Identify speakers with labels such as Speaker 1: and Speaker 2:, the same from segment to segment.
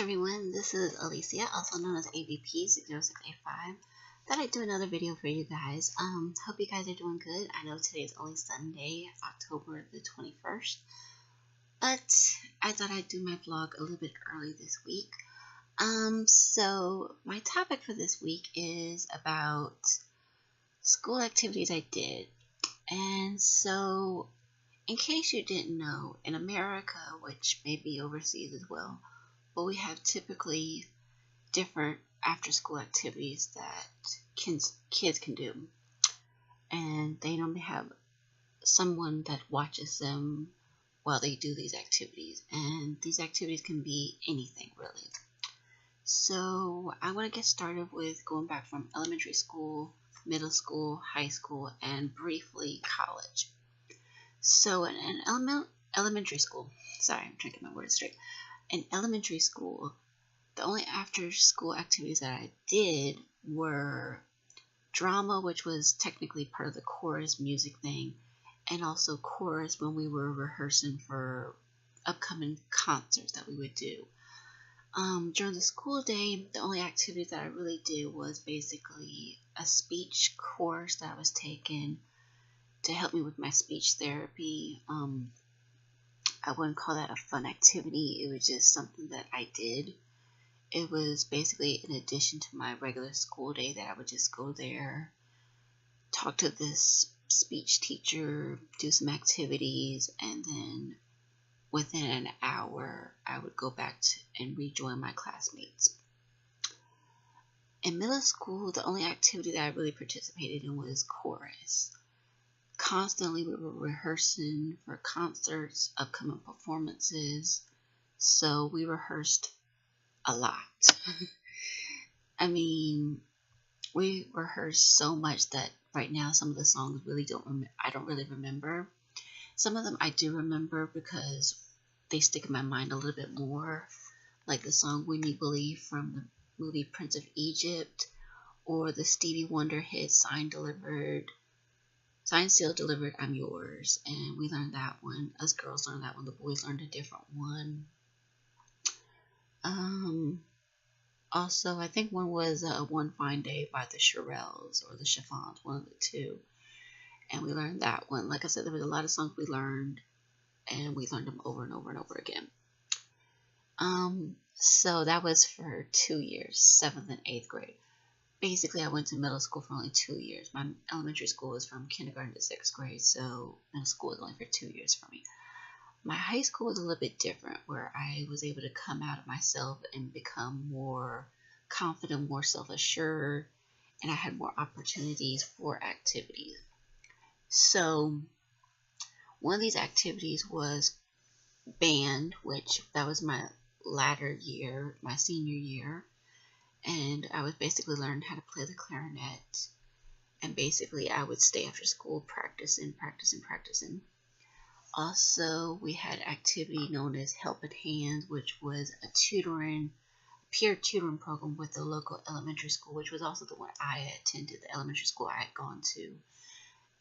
Speaker 1: everyone, this is Alicia, also known as AVP60685. Thought I'd do another video for you guys. Hope you guys are doing good. I know today is only Sunday, October the 21st, but I thought I'd do my vlog a little bit early this week. So my topic for this week is about school activities I did. And so, in case you didn't know, in America, which may be overseas as well, but we have typically different after-school activities that kids can do, and they normally have someone that watches them while they do these activities, and these activities can be anything really. So I want to get started with going back from elementary school, middle school, high school, and briefly college. So in elementary school, sorry, I'm trying to get my words straight. In elementary school, the only after-school activities that I did were drama, which was technically part of the chorus music thing, and also chorus when we were rehearsing for upcoming concerts that we would do. During the school day, the only activities that I really did was basically a speech course that I was taking to help me with my speech therapy. I wouldn't call that a fun activity. It was just something that I did. It was basically in addition to my regular school day that I would just go there, talk to this speech teacher, do some activities, and then within an hour, I would go back and rejoin my classmates. In middle school, the only activity that I really participated in was chorus. Constantly, we were rehearsing for concerts, upcoming performances, so we rehearsed a lot. I mean, we rehearsed so much that right now some of the songs I don't really remember. Some of them I do remember because they stick in my mind a little bit more, like the song "When You Believe" from the movie Prince of Egypt, or the Stevie Wonder hit "Signed, Sealed, Delivered, I'm Yours," and we learned that one. Us girls learned that one. The boys learned a different one. Also, I think one was "One Fine Day" by the Shirelles or the Chiffons, one of the two. And we learned that one. Like I said, there was a lot of songs we learned, and we learned them over and over and over again. So that was for 2 years, 7th and 8th grade. Basically, I went to middle school for only 2 years. My elementary school was from kindergarten to 6th grade, so middle school was only for 2 years for me. My high school was a little bit different, where I was able to come out of myself and become more confident, more self-assured, and I had more opportunities for activities. So one of these activities was band, which that was my latter year, my senior year. And I was basically learning how to play the clarinet. And basically I would stay after school practicing. Also, we had activity known as Helping Hands, which was a peer tutoring program with the local elementary school, which was also the one I attended, the elementary school I had gone to.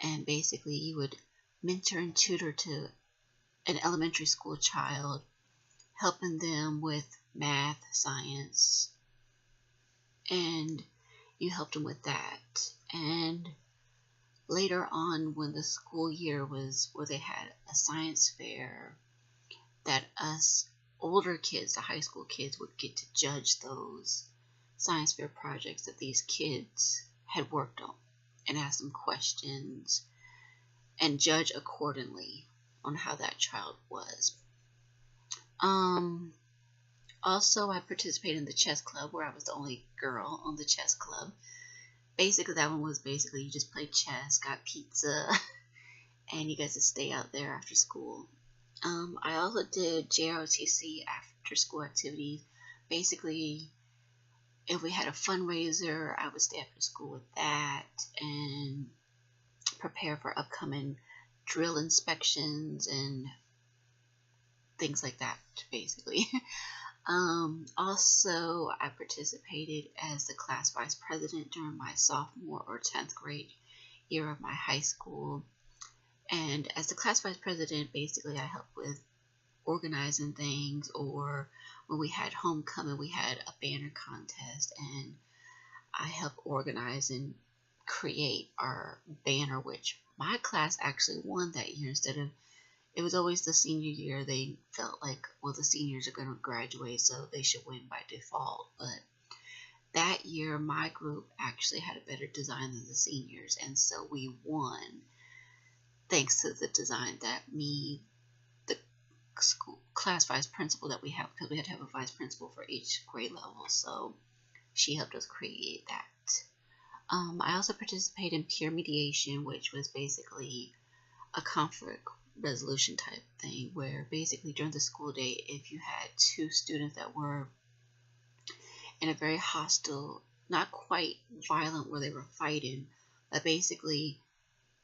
Speaker 1: And basically you would mentor and tutor to an elementary school child, helping them with math, science, and you helped them with that. And later on, when the school year was where they had a science fair, that us older kids, the high school kids, would get to judge those science fair projects that these kids had worked on and ask them questions and judge accordingly on how that child was. Also, I participated in the chess club, where I was the only girl on the chess club. Basically, that one was basically you just played chess, got pizza, and you guys would stay out there after school. I also did JROTC after school activities. Basically, if we had a fundraiser, I would stay after school with that and prepare for upcoming drill inspections and things like that, basically. Also, I participated as the class vice president during my sophomore or 10th grade year of my high school. And as the class vice president, basically I helped with organizing things, or when we had homecoming, we had a banner contest, and I helped organize and create our banner, which my class actually won that year. Instead of, it was always the senior year, they felt like, well, the seniors are going to graduate, so they should win by default. But that year, my group actually had a better design than the seniors, and so we won thanks to the design that me, the school class vice principal that we have, because we had to have a vice principal for each grade level, so she helped us create that. I also participated in peer mediation, which was basically a conflict resolution type thing, where basically during the school day, if you had two students that were in a very hostile, not quite violent where they were fighting, but basically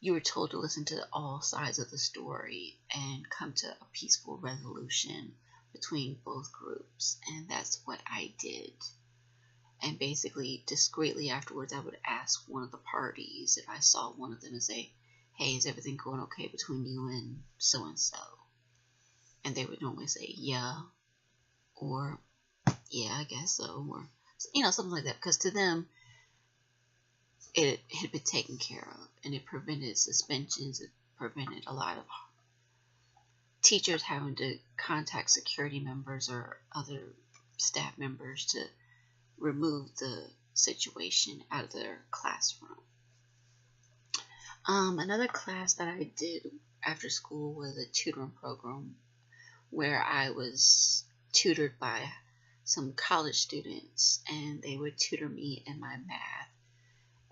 Speaker 1: you were told to listen to all sides of the story and come to a peaceful resolution between both groups. And that's what I did. And basically, discreetly afterwards, I would ask one of the parties if I saw one of them and say, hey, is everything going okay between you and so-and-so? And they would normally say, yeah, or yeah, I guess so, or, something like that. Because to them, it had been taken care of, and it prevented suspensions. It prevented a lot of teachers having to contact security members or other staff members to remove the situation out of their classroom. Another class that I did after school was a tutoring program where I was tutored by some college students, and they would tutor me in my math,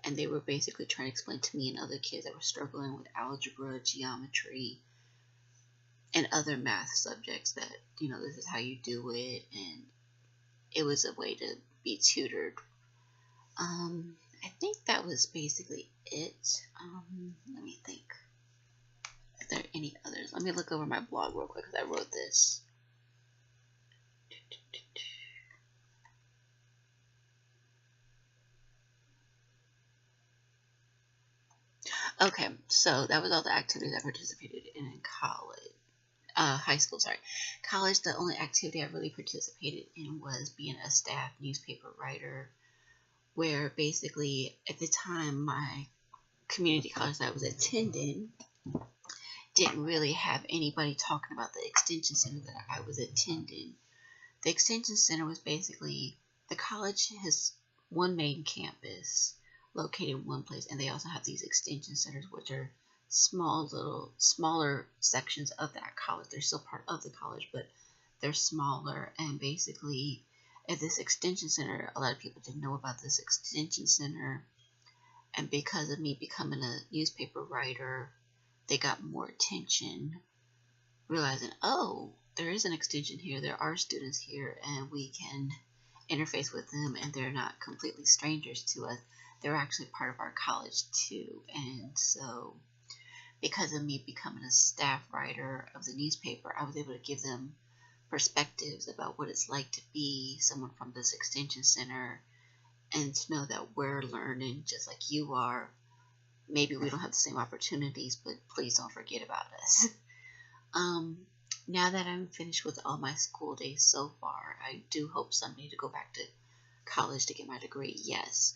Speaker 1: and they were basically trying to explain to me and other kids that were struggling with algebra, geometry, and other math subjects that, this is how you do it, and it was a way to be tutored. I think that was basically it. Let me think. If there are any others. Let me look over my blog real quick because I wrote this. Okay, so that was all the activities I participated in college. High school, sorry. College, the only activity I really participated in was being a staff newspaper writer, where basically at the time my community college that I was attending didn't really have anybody talking about the extension center that I was attending. The extension center was basically, the college has one main campus located in one place, and they also have these extension centers, which are smaller sections of that college. They're still part of the college, but they're smaller. And basically, at this extension center, a lot of people didn't know about this extension center, and because of me becoming a newspaper writer, they got more attention, realizing, oh, there is an extension here, there are students here, and we can interface with them, and they're not completely strangers to us. They're actually part of our college too. And so because of me becoming a staff writer of the newspaper, I was able to give them perspectives about what it's like to be someone from this extension center, and to know that we're learning just like you are. Maybe we don't have the same opportunities, but please don't forget about us. Now that I'm finished with all my school days so far, I do hope someday to go back to college to get my degree, yes.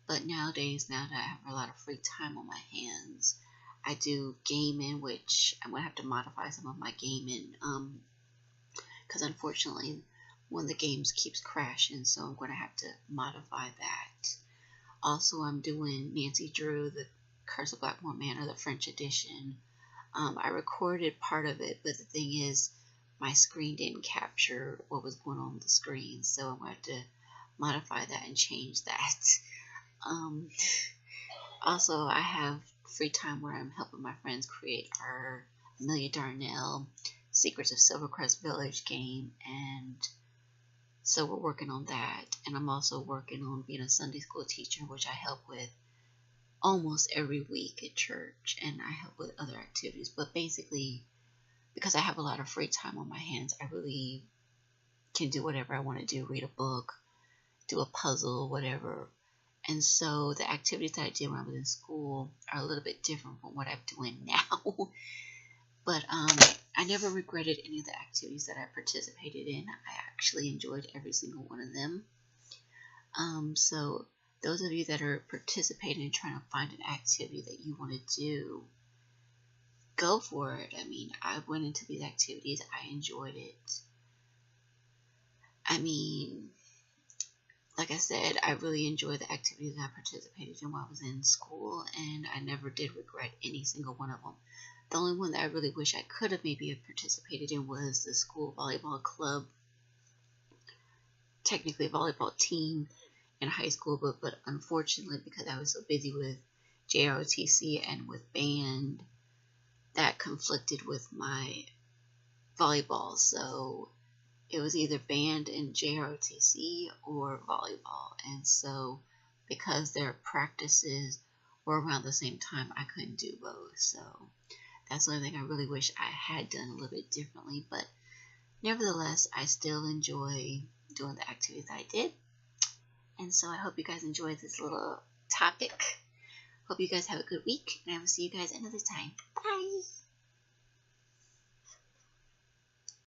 Speaker 1: But nowadays, now that I have a lot of free time on my hands, I do gaming, which I'm going to have to modify some of my gaming, because unfortunately, one of the games keeps crashing, so I'm going to have to modify that. Also, I'm doing Nancy Drew, The Curse of Blackmore Manor, the French edition. I recorded part of it, but the thing is, my screen didn't capture what was going on the screen, so I'm going to have to modify that and change that. Also, I have free time where I'm helping my friends create our Amelia Darnell Secrets of Silvercrest Village game, and so we're working on that. And I'm also working on being a Sunday school teacher, which I help with almost every week at church, and I help with other activities. But basically, because I have a lot of free time on my hands, I really can do whatever I want to do, read a book, do a puzzle, whatever. And so the activities that I did when I was in school are a little bit different from what I'm doing now. But I never regretted any of the activities that I participated in. I actually enjoyed every single one of them. So those of you that are participating and trying to find an activity that you want to do, go for it. I mean, I went into these activities. I enjoyed it. I mean, like I said, I really enjoyed the activities I participated in while I was in school, and I never did regret any single one of them. The only one that I really wish I could have maybe participated in was the school volleyball club, technically a volleyball team in high school, but unfortunately, because I was so busy with JROTC and with band, that conflicted with my volleyball. So it was either band and JROTC or volleyball. And so because their practices were around the same time, I couldn't do both. So that's the only thing I really wish I had done a little bit differently. But nevertheless, I still enjoy doing the activities I did. And so I hope you guys enjoyed this little topic. Hope you guys have a good week, and I will see you guys another time. Bye!